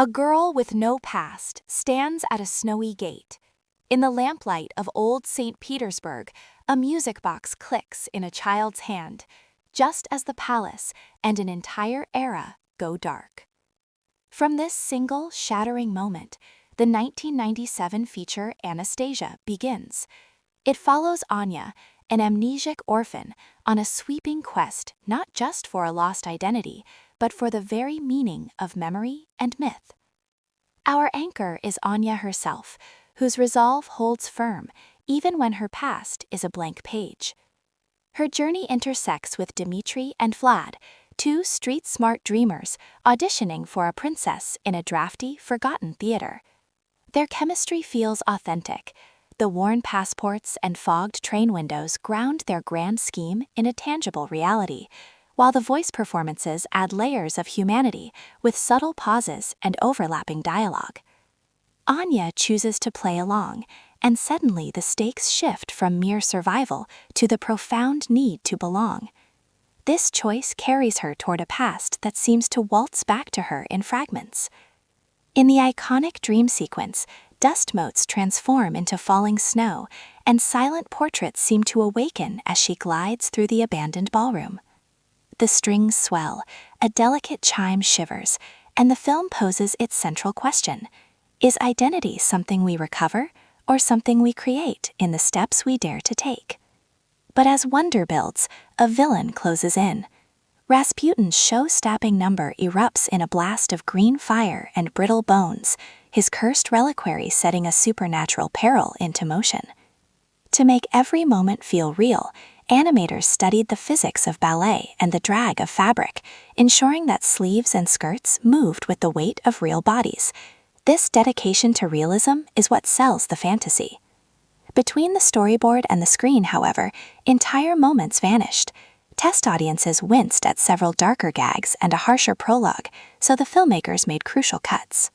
A girl with no past stands at a snowy gate. In the lamplight of old Saint Petersburg, a music box clicks in a child's hand, just as the palace and an entire era go dark. From this single, shattering moment, the 1997 feature Anastasia begins. It follows Anya, an amnesiac orphan, on a sweeping quest not just for a lost identity, but for the very meaning of memory and myth. Our anchor is Anya herself, whose resolve holds firm even when her past is a blank page. Her journey intersects with Dmitri and Vlad, two street-smart dreamers auditioning for a princess in a drafty, forgotten theater. Their chemistry feels authentic. The worn passports and fogged train windows ground their grand scheme in a tangible reality, while the voice performances add layers of humanity with subtle pauses and overlapping dialogue. Anya chooses to play along, and suddenly the stakes shift from mere survival to the profound need to belong. This choice carries her toward a past that seems to waltz back to her in fragments. In the iconic dream sequence, dust motes transform into falling snow, and silent portraits seem to awaken as she glides through the abandoned ballroom. The strings swell, a delicate chime shivers, and the film poses its central question: is identity something we recover, or something we create in the steps we dare to take? But as wonder builds, a villain closes in. Rasputin's show-stopping number erupts in a blast of green fire and brittle bones, his cursed reliquary setting a supernatural peril into motion. To make every moment feel real, animators studied the physics of ballet and the drag of fabric, ensuring that sleeves and skirts moved with the weight of real bodies. This dedication to realism is what sells the fantasy. Between the storyboard and the screen, however, entire moments vanished. Test audiences winced at several darker gags and a harsher prologue, so the filmmakers made crucial cuts.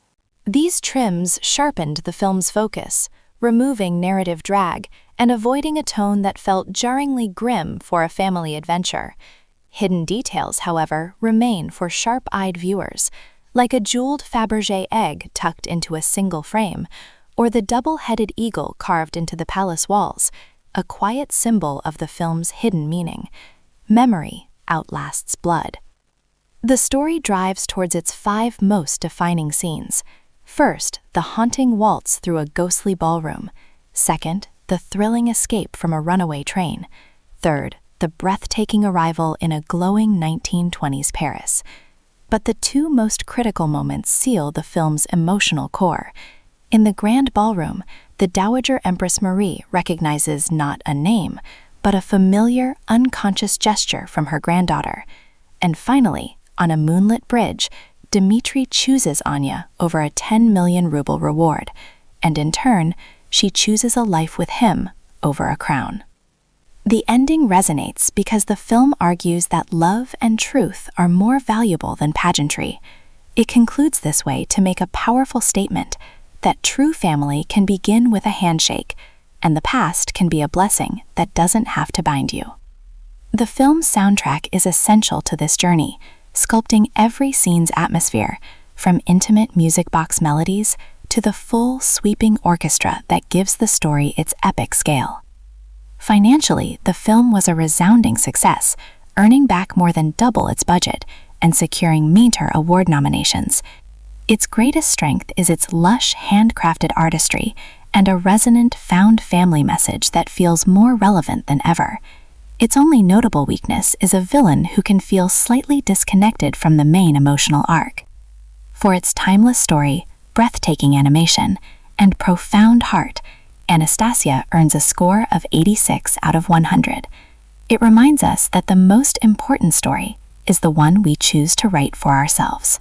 These trims sharpened the film's focus, removing narrative drag and avoiding a tone that felt jarringly grim for a family adventure. Hidden details, however, remain for sharp-eyed viewers, like a jeweled Fabergé egg tucked into a single frame, or the double-headed eagle carved into the palace walls, a quiet symbol of the film's hidden meaning. Memory outlasts blood. The story drives towards its 5 most defining scenes. First, the haunting waltz through a ghostly ballroom. Second, the thrilling escape from a runaway train. Third, the breathtaking arrival in a glowing 1920s Paris. But the 2 most critical moments seal the film's emotional core. In the grand ballroom, the Dowager Empress Marie recognizes not a name, but a familiar, unconscious gesture from her granddaughter. And finally, on a moonlit bridge, Dmitri chooses Anya over a 10 million ruble reward, and in turn, she chooses a life with him over a crown. The ending resonates because the film argues that love and truth are more valuable than pageantry. It concludes this way to make a powerful statement that true family can begin with a handshake, and the past can be a blessing that doesn't have to bind you. The film's soundtrack is essential to this journey, sculpting every scene's atmosphere, from intimate music box melodies to the full, sweeping orchestra that gives the story its epic scale. Financially, the film was a resounding success, earning back more than double its budget and securing major award nominations. Its greatest strength is its lush, handcrafted artistry and a resonant found family message that feels more relevant than ever. Its only notable weakness is a villain who can feel slightly disconnected from the main emotional arc. For its timeless story, breathtaking animation, and profound heart, Anastasia earns a score of 86 out of 100. It reminds us that the most important story is the one we choose to write for ourselves.